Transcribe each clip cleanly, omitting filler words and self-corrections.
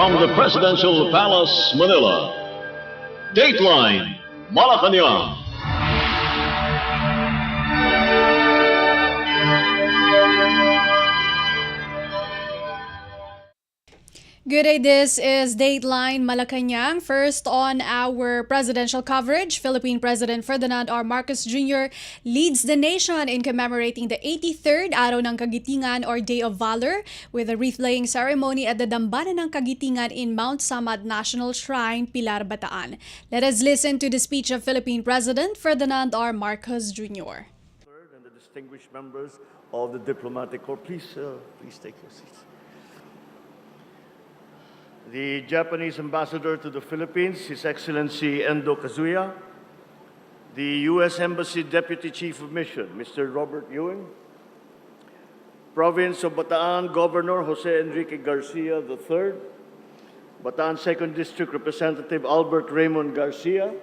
From the Presidential Palace, Manila, Dateline Malacañang. Good day, this is Dateline Malacañang. First on our presidential coverage, Philippine President Ferdinand R. Marcos Jr. leads the nation in commemorating the 83rd Araw ng Kagitingan or Day of Valor with a wreath-laying ceremony at the Dambana ng Kagitingan in Mount Samad National Shrine, Pilar, Bataan. Let us listen to the speech of Philippine President Ferdinand R. Marcos Jr. And the distinguished members of the diplomatic corps, please take your seats. The Japanese Ambassador to the Philippines, His Excellency Endo Kazuya, the U.S. Embassy Deputy Chief of Mission, Mr. Robert Ewing, Province of Bataan Governor Jose Enrique Garcia III, Bataan 2nd District Representative Albert Raymond Garcia,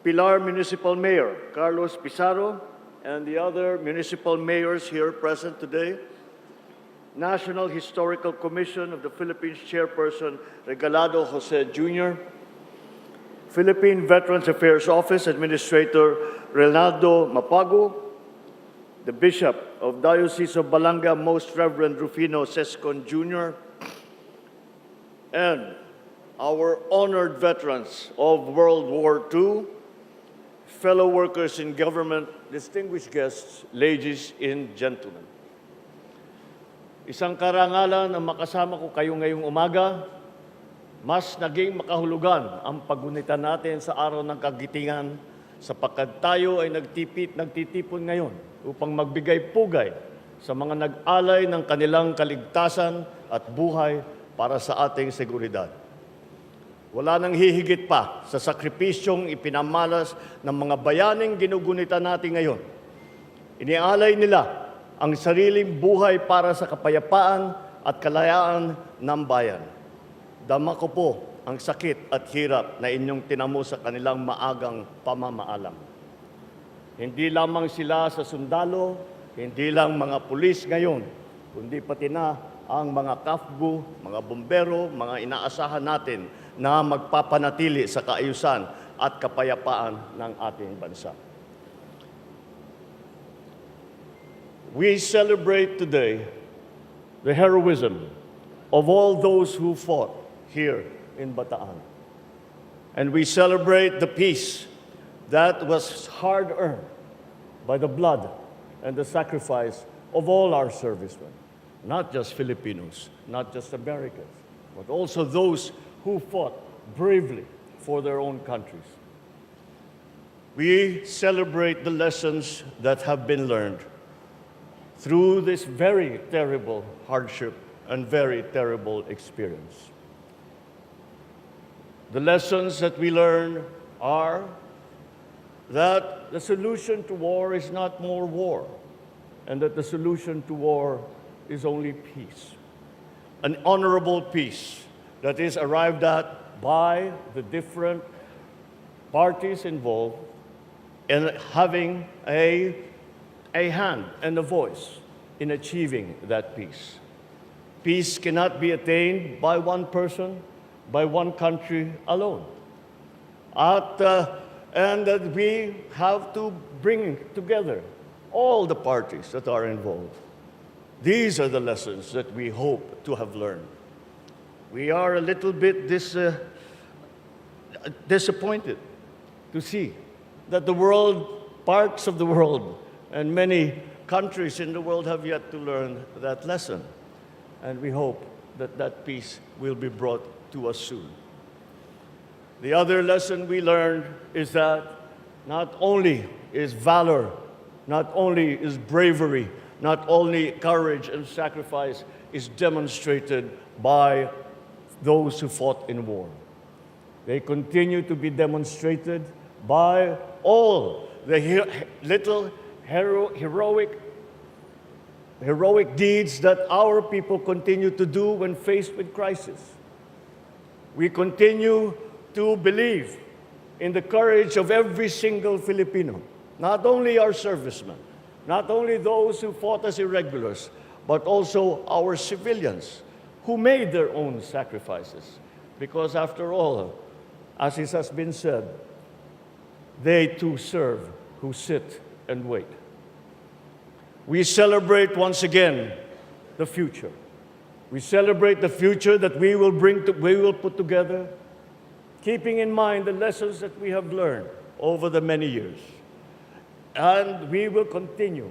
Pilar Municipal Mayor Carlos Pizarro, and the other municipal mayors here present today, National Historical Commission of the Philippines Chairperson Regalado Jose Jr., Philippine Veterans Affairs Office Administrator Reynaldo Mapago, the Bishop of Diocese of Balanga, Most Reverend Rufino Sescon Jr., and our honored veterans of World War II, fellow workers in government, distinguished guests, ladies and gentlemen. Isang karangalan ang makasama ko kayo ngayong umaga. Mas naging makahulugan ang pagunitan natin sa araw ng kagitingan sapagkat tayo ay nagtitipon ngayon upang magbigay pugay sa mga nag-alay ng kanilang kaligtasan at buhay para sa ating seguridad. Wala nang hihigit pa sa sakripisyong ipinamalas ng mga bayaning ginugunitan natin ngayon. Inialay nila ang sariling buhay para sa kapayapaan at kalayaan ng bayan. Dama ko po ang sakit at hirap na inyong tinamo sa kanilang maagang pamamaalam. Hindi lamang sila sa sundalo, hindi lang mga pulis ngayon, kundi pati na ang mga kafgu, mga bombero, mga inaasahan natin na magpapanatili sa kaayusan at kapayapaan ng ating bansa. We celebrate today the heroism of all those who fought here in Bataan. And we celebrate the peace that was hard-earned by the blood and the sacrifice of all our servicemen, not just Filipinos, not just Americans, but also those who fought bravely for their own countries. We celebrate the lessons that have been learned through this very terrible hardship and very terrible experience. The lessons that we learn are that the solution to war is not more war, and that the solution to war is only peace. An honorable peace that is arrived at by the different parties involved in having a hand and a voice in achieving that peace. Peace cannot be attained by one person, by one country alone. And that we have to bring together all the parties that are involved. These are the lessons that we hope to have learned. We are a little bit disappointed to see that the world, parts of the world, and many countries in the world have yet to learn that lesson. And we hope that that peace will be brought to us soon. The other lesson we learned is that not only is valor, not only is bravery, not only courage and sacrifice is demonstrated by those who fought in war. They continue to be demonstrated by all the little heroic deeds that our people continue to do when faced with crisis. We continue to believe in the courage of every single Filipino, not only our servicemen, not only those who fought as irregulars, but also our civilians who made their own sacrifices. Because after all, as it has been said, they too serve who sit and wait. We celebrate once again the future. We celebrate the future that we will put together, keeping in mind the lessons that we have learned over the many years. And we will continue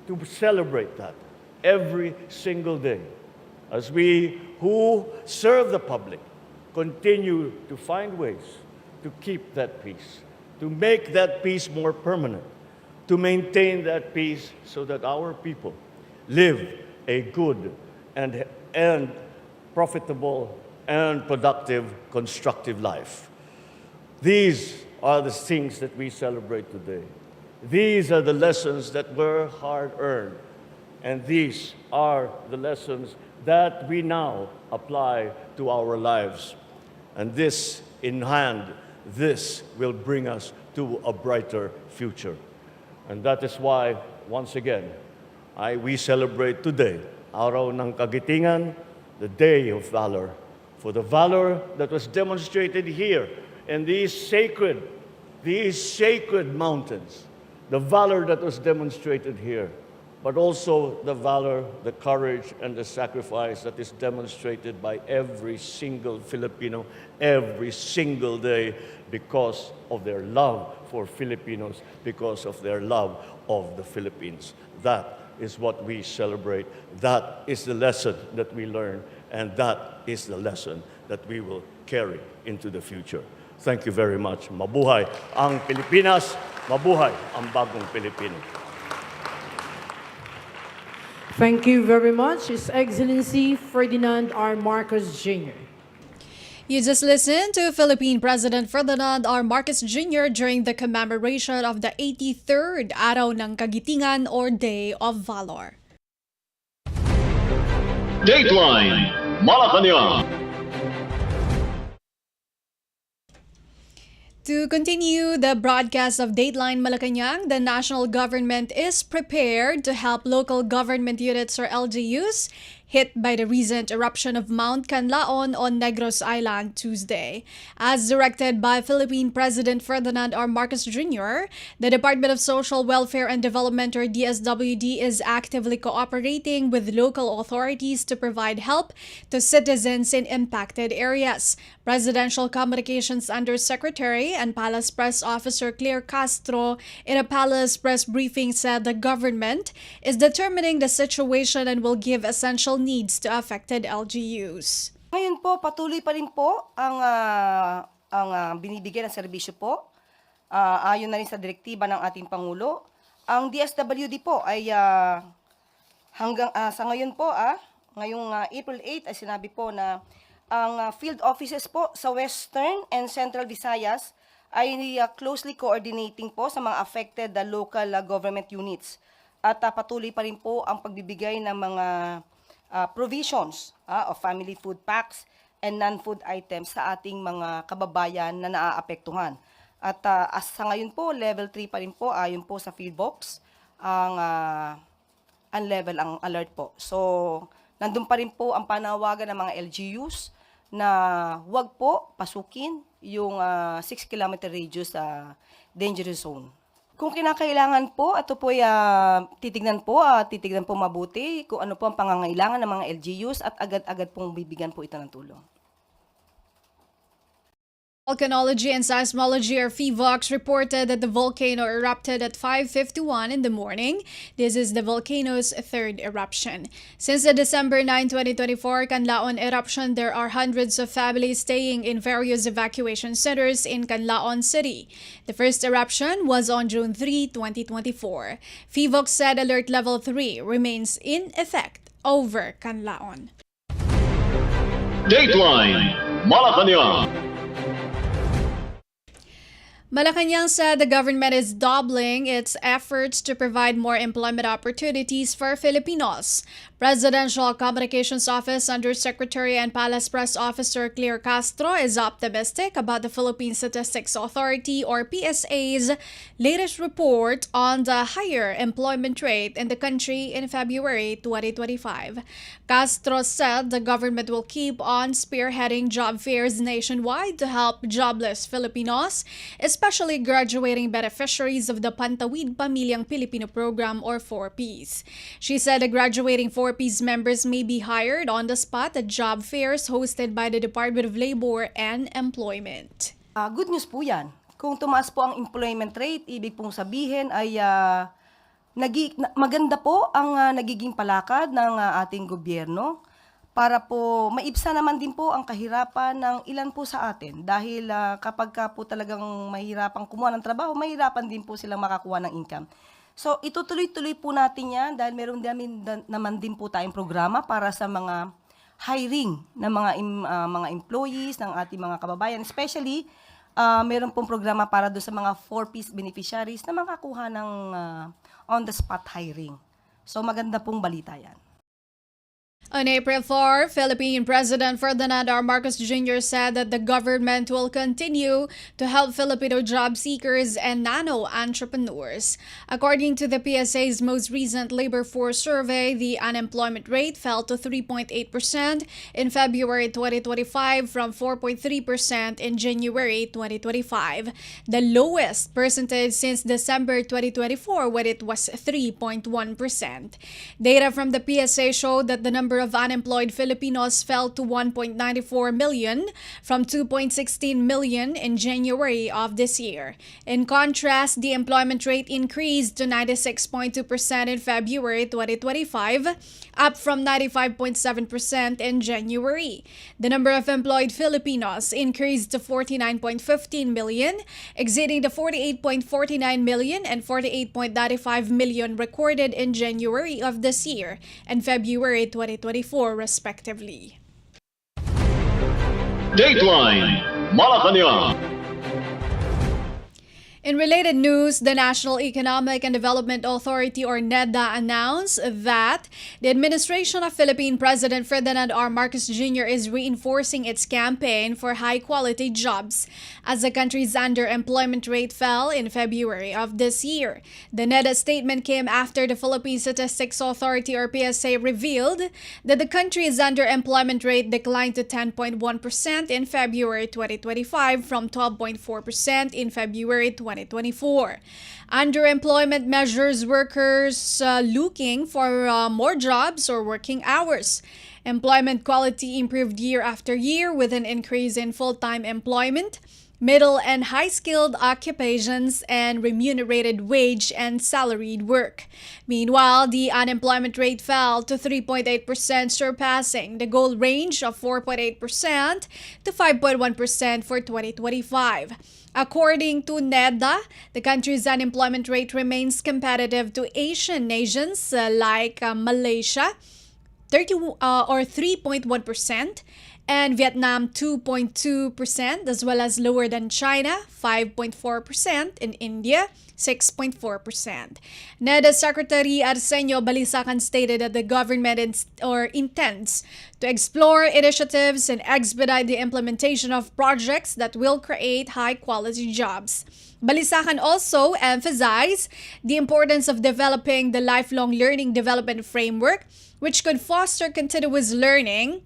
to celebrate that every single day as we who serve the public continue to find ways to keep that peace, to make that peace more permanent, to maintain that peace so that our people live a good and profitable and productive, constructive life. These are the things that we celebrate today. These are the lessons that were hard-earned, and these are the lessons that we now apply to our lives. And this in hand, this will bring us to a brighter future. And that is why, once again, we celebrate today, Araw ng Kagitingan, the Day of Valor, for the valor that was demonstrated here in these sacred mountains, the valor that was demonstrated here, but also the valor, the courage, and the sacrifice that is demonstrated by every single Filipino every single day because of their love for Filipinos, because of their love of the Philippines. That is what we celebrate. That is the lesson that we learn, and that is the lesson that we will carry into the future. Thank you very much. Mabuhay ang Pilipinas, mabuhay ang bagong Pilipino. Thank you very much, His Excellency Ferdinand R. Marcos Jr. You just listened to Philippine President Ferdinand R. Marcos Jr. during the commemoration of the 83rd Araw ng Kagitingan or Day of Valor. Dateline Malacañang. To continue the broadcast of Dateline Malacañang, the national government is prepared to help local government units or LGUs hit by the recent eruption of Mount Canlaon on Negros Island Tuesday. As directed by Philippine President Ferdinand R. Marcos Jr., the Department of Social Welfare and Development or DSWD is actively cooperating with local authorities to provide help to citizens in impacted areas. Presidential Communications Undersecretary and Palace Press Officer Claire Castro in a Palace press briefing said the government is determining the situation and will give essential needs to affected LGUs. Ngayon po, patuloy pa rin po ang binibigyan ng serbisyo po. Ayon na rin sa direktiba ng ating Pangulo. Ang DSWD po ay hanggang sa ngayon po, ngayong April 8 ay sinabi po na ang field offices po sa Western and Central Visayas ay closely coordinating po sa mga affected local government units. At patuloy pa rin po ang pagbibigay ng mga provisions of family food packs and non-food items sa ating mga kababayan na naaapektuhan. At sa ngayon po, level 3 pa rin po, ayon po sa field box, ang level ang alert po. So, nandun pa rin po ang panawagan ng mga LGUs na huwag po pasukin yung 6-kilometer radius dangerous zone. Kung kinakailangan po, ito po titignan po mabuti kung ano po ang pangangailangan ng mga LGUs at agad-agad pong bibigyan po ito ng tulong. Volcanology and Seismology or PHIVOX reported that the volcano erupted at 5:51 in the morning. This is the volcano's third eruption. Since the December 9, 2024 Canlaon eruption, there are hundreds of families staying in various evacuation centers in Canlaon City. The first eruption was on June 3, 2024. PHIVOX said alert level 3 remains in effect over Canlaon. Dateline Malacañang. Malacañang said the government is doubling its efforts to provide more employment opportunities for Filipinos. Presidential Communications Office Undersecretary and Palace Press Officer Claire Castro is optimistic about the Philippine Statistics Authority or PSA's latest report on the higher employment rate in the country in February 2025. Castro said the government will keep on spearheading job fairs nationwide to help jobless Filipinos, especially graduating beneficiaries of the Pantawid Pamilyang Pilipino program or 4Ps. She said the graduating 4Ps members may be hired on the spot at job fairs hosted by the Department of Labor and Employment. Good news po yan. Kung tumaas po ang employment rate, ibig pong sabihin ay maganda po ang nagiging palakad ng ating gobyerno para po maibsa naman din po ang kahirapan ng ilan po sa atin. Dahil kapag ka po talagang mahirapang kumuha ng trabaho, mahirapan din po silang makakuha ng income. So itutuloy-tuloy po natin yan dahil meron naman din po tayong programa para sa mga hiring ng mga employees ng ating mga kababayan. Especially, meron pong programa para do sa mga 4Ps beneficiaries na makakuha ng on-the-spot hiring. So maganda pong balita yan. On April 4, Philippine President Ferdinand R. Marcos Jr. said that the government will continue to help Filipino job seekers and nano-entrepreneurs. According to the PSA's most recent labor force survey, the unemployment rate fell to 3.8% in February 2025 from 4.3% in January 2025, the lowest percentage since December 2024 when it was 3.1%. Data from the PSA showed that the number of unemployed Filipinos fell to 1.94 million from 2.16 million in January of this year. In contrast, the employment rate increased to 96.2% in February 2025, up from 95.7% in January. The number of employed Filipinos increased to 49.15 million, exceeding the 48.49 million and 48.95 million recorded in January of this year and February 2024 respectively. Dateline Malacañang. In related news, the National Economic and Development Authority or NEDA announced that the administration of Philippine President Ferdinand R. Marcos Jr. is reinforcing its campaign for high-quality jobs as the country's underemployment rate fell in February of this year. The NEDA statement came after the Philippine Statistics Authority or PSA revealed that the country's underemployment rate declined to 10.1% in February 2025 from 12.4% in February 2024. Underemployment measures workers looking for more jobs or working hours. Employment quality improved year after year with an increase in full-time employment, middle and high-skilled occupations, and remunerated wage and salaried work. Meanwhile, the unemployment rate fell to 3.8%, surpassing the goal range of 4.8% to 5.1% for 2025. According to NEDA, the country's unemployment rate remains competitive to Asian nations like Malaysia, 3.1%, and Vietnam 2.2%, as well as lower than China 5.4% and India 6.4%. NEDA Secretary Arsenio Balisacan stated that the government intends to explore initiatives and expedite the implementation of projects that will create high-quality jobs. Balisacan also emphasized the importance of developing the lifelong learning development framework, which could foster continuous learning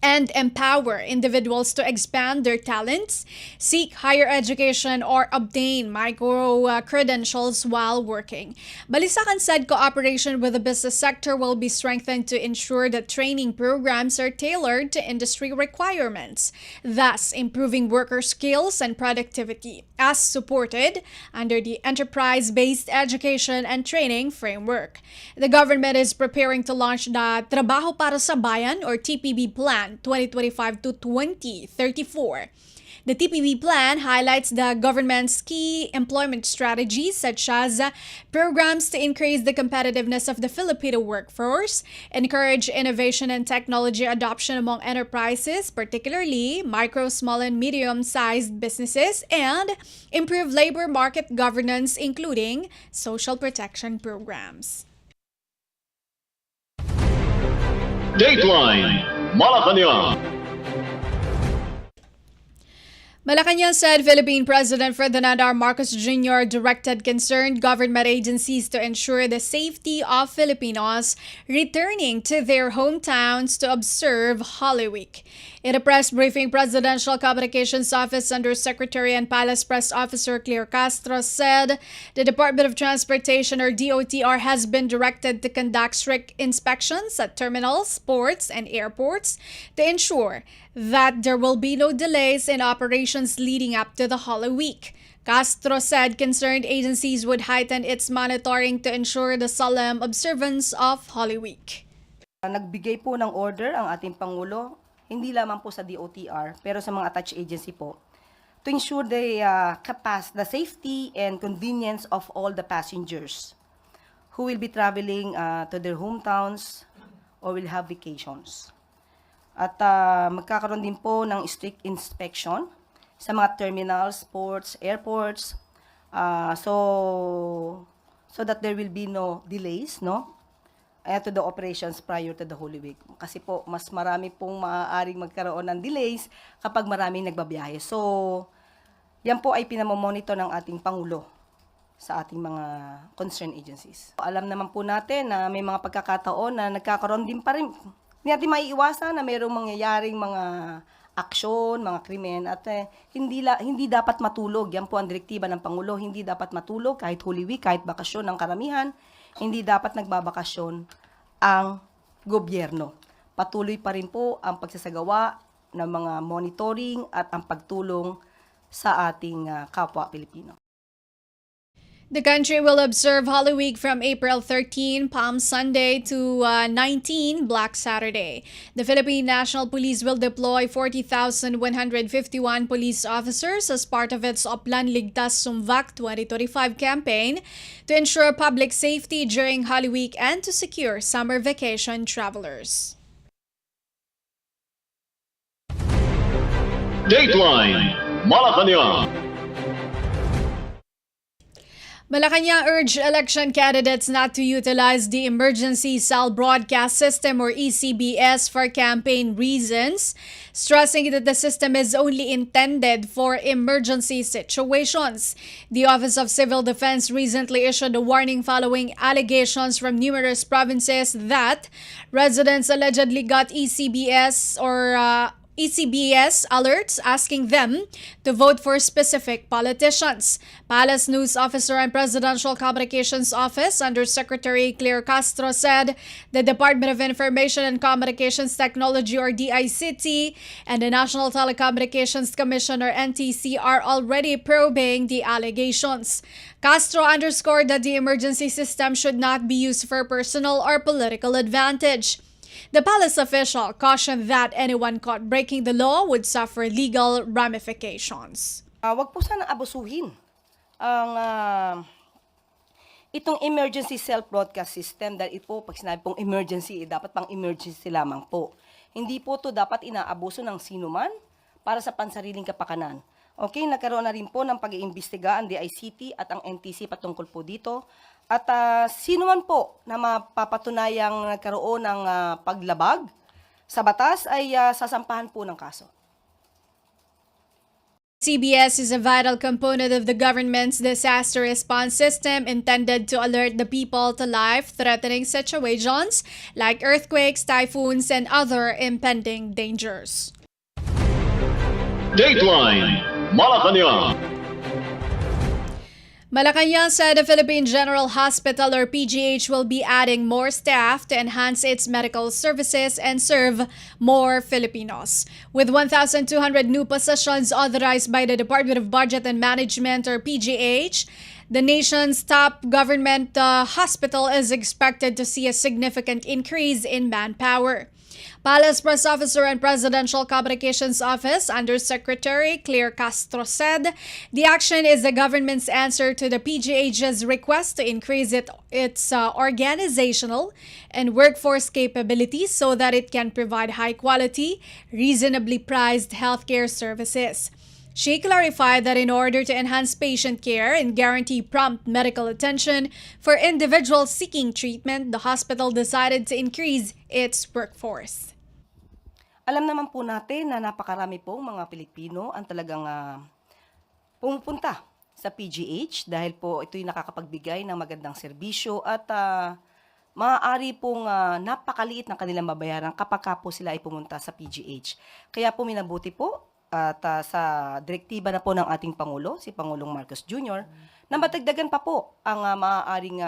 and empower individuals to expand their talents, seek higher education, or obtain micro-credentials while working. Balisacan said cooperation with the business sector will be strengthened to ensure that training programs are tailored to industry requirements, thus improving worker skills and productivity, as supported under the Enterprise-Based Education and Training Framework. The government is preparing to launch the Trabaho para sa Bayan or TPB Plan 2025 to 2034. The TPP plan highlights the government's key employment strategies such as programs to increase the competitiveness of the Filipino workforce, encourage innovation and technology adoption among enterprises, particularly micro, small, and medium-sized businesses, and improve labor market governance, including social protection programs. Dateline Malacañang. Malacañang said Philippine President Ferdinand R. Marcos Jr. directed concerned government agencies to ensure the safety of Filipinos returning to their hometowns to observe Holy Week. In a press briefing, Presidential Communications Office Undersecretary and Palace Press Officer Claire Castro said the Department of Transportation or DOTR has been directed to conduct strict inspections at terminals, ports, and airports to ensure that there will be no delays in operations leading up to the Holy Week. Castro said concerned agencies would heighten its monitoring to ensure the solemn observance of Holy Week. Nagbigay po ng order ang ating Pangulo, hindi lamang po sa DOTR, pero sa mga attached agency po, to ensure the safety and convenience of all the passengers who will be traveling to their hometowns or will have vacations. At magkakaroon din po ng strict inspection sa mga terminals, ports, airports, so that there will be no delays, no? To the operations prior to the Holy Week. Kasi po, mas marami pong maaaring magkaroon ng delays kapag maraming nagbabiyahe. So, yan po ay pinamomonitor ng ating Pangulo sa ating mga concerned agencies. Alam naman po natin na may mga pagkakataon na nagkakaroon din pa rin. Hindi natin maiiwasan na mayroong mangyayaring mga aksyon, mga krimen, at hindi dapat matulog. Yan po ang direktiba ng Pangulo, hindi dapat matulog kahit Holy Week, kahit bakasyon ng karamihan, hindi dapat nagbabakasyon ang gobyerno. Patuloy pa rin po ang pagsasagawa ng mga monitoring at ang pagtulong sa ating kapwa Pilipino. The country will observe Holy Week from April 13, Palm Sunday, to 19, Black Saturday. The Philippine National Police will deploy 40,151 police officers as part of its Oplan Ligtas Sumvak 2025 campaign to ensure public safety during Holy Week and to secure summer vacation travelers. Dateline Malacañang. Malacañang urged election candidates not to utilize the Emergency Cell Broadcast System or ECBS for campaign reasons, stressing that the system is only intended for emergency situations. The Office of Civil Defense recently issued a warning following allegations from numerous provinces that residents allegedly got ECBS alerts asking them to vote for specific politicians. Palace News Officer and Presidential Communications Office Undersecretary Claire Castro said the Department of Information and Communications Technology or DICT and the National Telecommunications Commission or NTC are already probing the allegations. Castro underscored that the emergency system should not be used for personal or political advantage. The palace official cautioned that anyone caught breaking the law would suffer legal ramifications. Wag po sana abusuhin ang itong emergency self-broadcast system dahil ito, pag sinabi pong emergency, dapat pang emergency lamang po. Hindi po to dapat inaabuso ng sinuman para sa pansariling kapakanan. Okay, nagkaroon na rin po ng pag-iimbestiga ang DICT at ang NTC patungkol po dito. At sino man po na mapapatunayang nagkaroon ng paglabag sa batas ay sasampahan po ng kaso. CBS is a vital component of the government's disaster response system intended to alert the people to life-threatening situations like earthquakes, typhoons, and other impending dangers. Dateline Malacañang. Malacañang said the Philippine General Hospital or PGH will be adding more staff to enhance its medical services and serve more Filipinos. With 1,200 new positions authorized by the Department of Budget and Management or PGH, the nation's top government hospital is expected to see a significant increase in manpower. Palace Press Officer and Presidential Communications Office Undersecretary Claire Castro said the action is the government's answer to the PGH's request to increase its organizational and workforce capabilities so that it can provide high-quality, reasonably priced healthcare services. She clarified that in order to enhance patient care and guarantee prompt medical attention for individuals seeking treatment, the hospital decided to increase its workforce. Alam naman po natin na napakarami pong mga Pilipino ang talagang pumupunta sa PGH dahil po ito'y nakakapagbigay ng magandang serbisyo at maaari pong napakaliit ng kanilang babayaran kapag po sila ay pumunta sa PGH. Kaya po minabuti po at sa direktiba na po ng ating Pangulo, si Pangulong Marcos Jr., na matagdagan pa po ang maaaring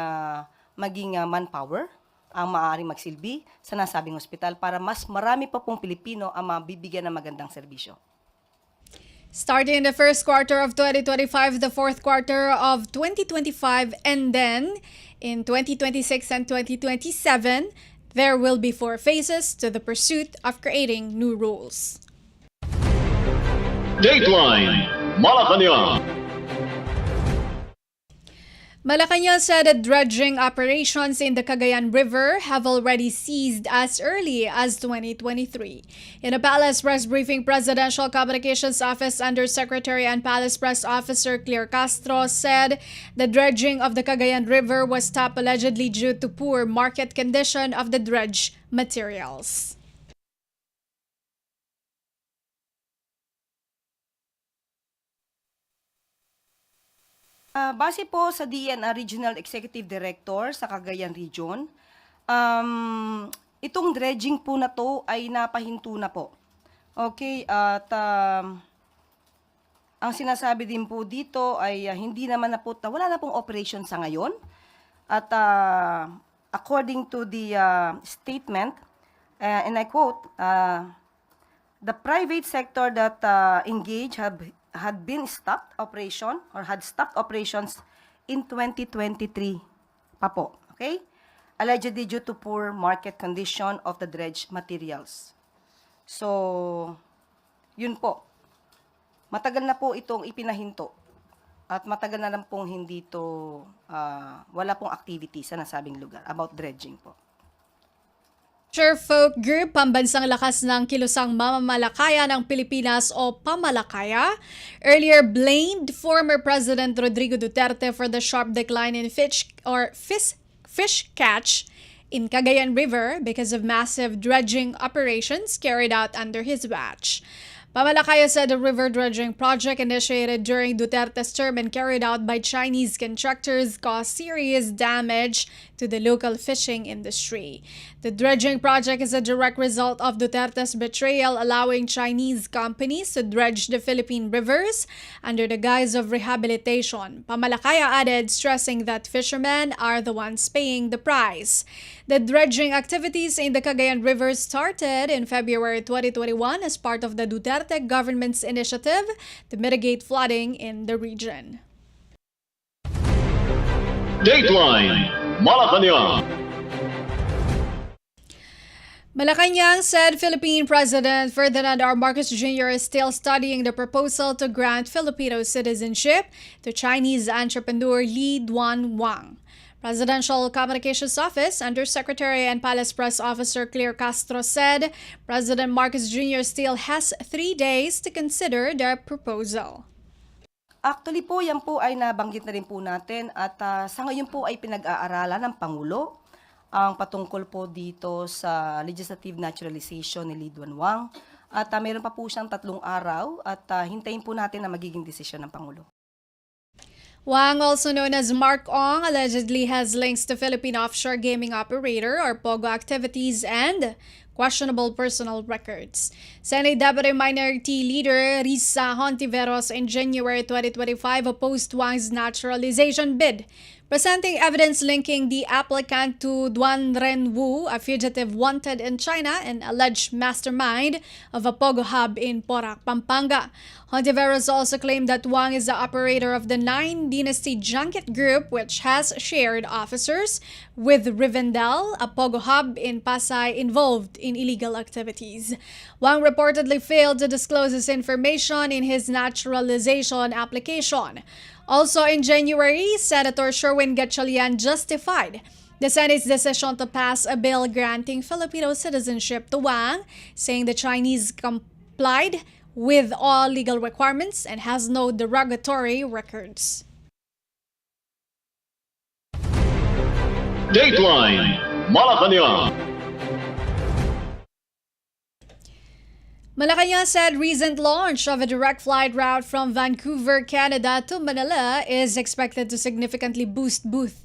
maging manpower, ang maaaring magsilbi sa nasabing ospital para mas marami pa pong Pilipino ang mabibigyan ng magandang serbisyo. Starting in the first quarter of 2025, the fourth quarter of 2025, and then in 2026 and 2027, there will be 4 phases to the pursuit of creating new rules. Dateline Malacañang. Malacañang said that dredging operations in the Cagayan River have already ceased as early as 2023. In a Palace Press briefing, Presidential Communications Office Undersecretary and Palace Press Officer Claire Castro said the dredging of the Cagayan River was stopped allegedly due to poor market condition of the dredge materials. Base po sa DNR Regional Executive Director sa Cagayan Region, itong dredging po na to ay napahinto na po. Okay, at ang sinasabi din po dito ay hindi naman na po, wala na pong operation sa ngayon. At according to the statement, and I quote, the private sector that engaged had been stopped operation or had stopped operations in 2023 pa po. Okay? Allegedly due to poor market condition of the dredge materials. So, yun po. Matagal na po itong ipinahinto. At matagal na lang pong hindi to, wala pong activity sa nasabing lugar about dredging po. Folk Group, pambansang lakas ng kilusang mamamalakaya ng Pilipinas o Pamalakaya, earlier blamed former President Rodrigo Duterte for the sharp decline in fish catch in Cagayan River because of massive dredging operations carried out under his watch. Pamalakaya said the river dredging project initiated during Duterte's term and carried out by Chinese contractors caused serious damage to the local fishing industry. The dredging project is a direct result of Duterte's betrayal, allowing Chinese companies to dredge the Philippine rivers under the guise of rehabilitation. Pamalakaya added, stressing that fishermen are the ones paying the price. The dredging activities in the Cagayan River started in February 2021 as part of the Duterte government's initiative to mitigate flooding in the region. Dateline Malacañang. Malacañang said Philippine President Ferdinand R. Marcos Jr. is still studying the proposal to grant Filipino citizenship to Chinese entrepreneur Li Duanwang. Presidential Communications Office Undersecretary and Palace Press Officer Claire Castro said President Marcos Jr. still has 3 days to consider the proposal. Actually po, yan po ay nabanggit na rin po natin at sa ngayon po ay pinag-aaralan ng Pangulo ang patungkol po dito sa legislative naturalization ni Li Duanwang at mayroon pa po siyang 3 araw at hintayin po natin na magiging desisyon ng Pangulo. Wang, also known as Mark Ong, allegedly has links to Philippine offshore gaming operator or POGO activities and questionable personal records. Senate Deputy Minority Leader Risa Hontiveros in January 2025 opposed Wang's naturalization bid, presenting evidence linking the applicant to Duan Renwu, a fugitive wanted in China and alleged mastermind of a POGO hub in Porac, Pampanga. Hontiveros also claimed that Wang is the operator of the 9 Dynasty Junket Group, which has shared officers with Rivendell, a POGO hub in Pasay involved in illegal activities. Wang reportedly failed to disclose this information in his naturalization application. Also in January, Senator Sherwin Gatchalian justified the Senate's decision to pass a bill granting Filipino citizenship to Wang, saying the Chinese complied with all legal requirements and has no derogatory records. Dateline Malacañang. Malacañang said recent launch of a direct flight route from Vancouver, Canada to Manila is expected to significantly boost both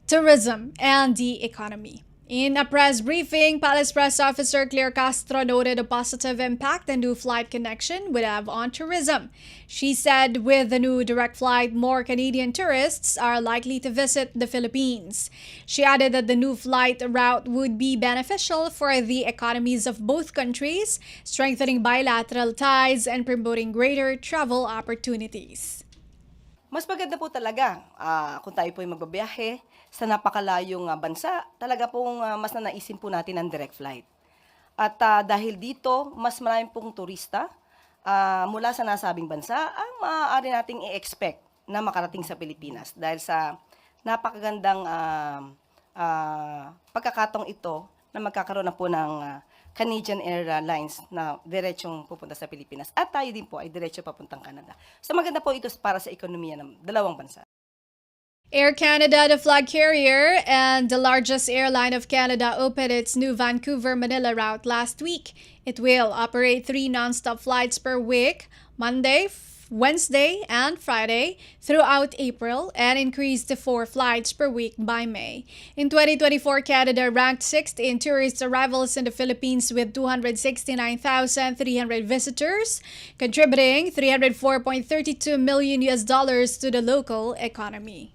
tourism and the economy. In a press briefing, Palace Press Officer Claire Castro noted a positive impact the new flight connection would have on tourism. She said with the new direct flight, more Canadian tourists are likely to visit the Philippines. She added that the new flight route would be beneficial for the economies of both countries, strengthening bilateral ties and promoting greater travel opportunities. Mas maganda po talaga kung tayo po ay magbabiyahe sa napakalayong bansa, talaga pong mas nanaisin po natin ang direct flight. At dahil dito, mas marami pong turista mula sa nasabing bansa ang maaari nating i-expect na makarating sa Pilipinas dahil sa napakagandang pagkakataong ito na magkakaroon na po ng Canadian Airlines na diretsong pupunta sa Pilipinas. At tayo din po ay diretso papuntang Canada. So maganda po ito para sa ekonomiya ng dalawang bansa. Air Canada, the flag carrier and the largest airline of Canada, opened its new Vancouver-Manila route last week. It will operate 3 non-stop flights per week, Monday, Wednesday, and Friday throughout April, and increase to 4 flights per week by May. In 2024, Canada ranked 6th in tourist arrivals in the Philippines with 269,300 visitors, contributing $304.32 million to the local economy.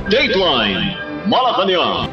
Dateline Malacañang.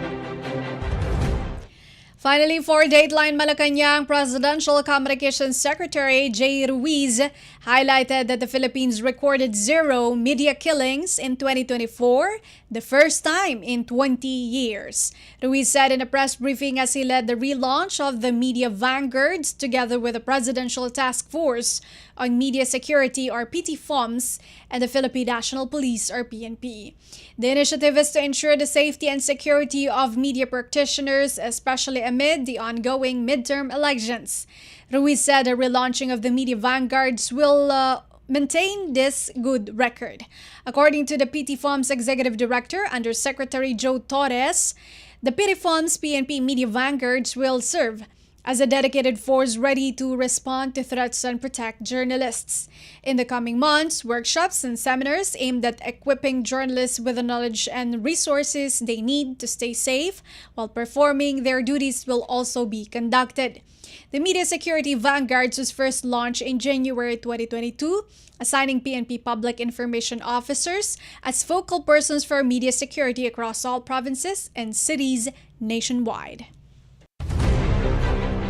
Finally, for Dateline Malacañang, Presidential Communications Secretary Jay Ruiz highlighted that the Philippines recorded 0 media killings in 2024, the first time in 20 years. Ruiz said in a press briefing as he led the relaunch of the Media Vanguards together with the Presidential Task Force on Media Security or PTFOMS and the Philippine National Police or PNP. The initiative is to ensure the safety and security of media practitioners, especially amid the ongoing midterm elections. Ruiz said the relaunching of the Media Vanguards will maintain this good record. According to the PTFOMS Executive Director, Undersecretary Joe Torres, the PTFOMS PNP Media Vanguards will serve as a dedicated force ready to respond to threats and protect journalists. In the coming months, workshops and seminars aimed at equipping journalists with the knowledge and resources they need to stay safe while performing their duties will also be conducted. The Media Security Vanguards was first launched in January 2022, assigning PNP public information officers as focal persons for media security across all provinces and cities nationwide.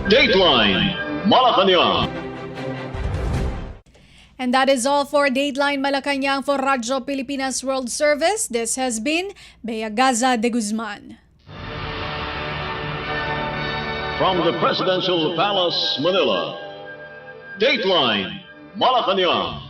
Dateline Malacañang. And that is all for Dateline Malacañang for Radyo Pilipinas World Service. This has been Gaza-de Guzman. From the Presidential Palace, Manila, Dateline Malacañang.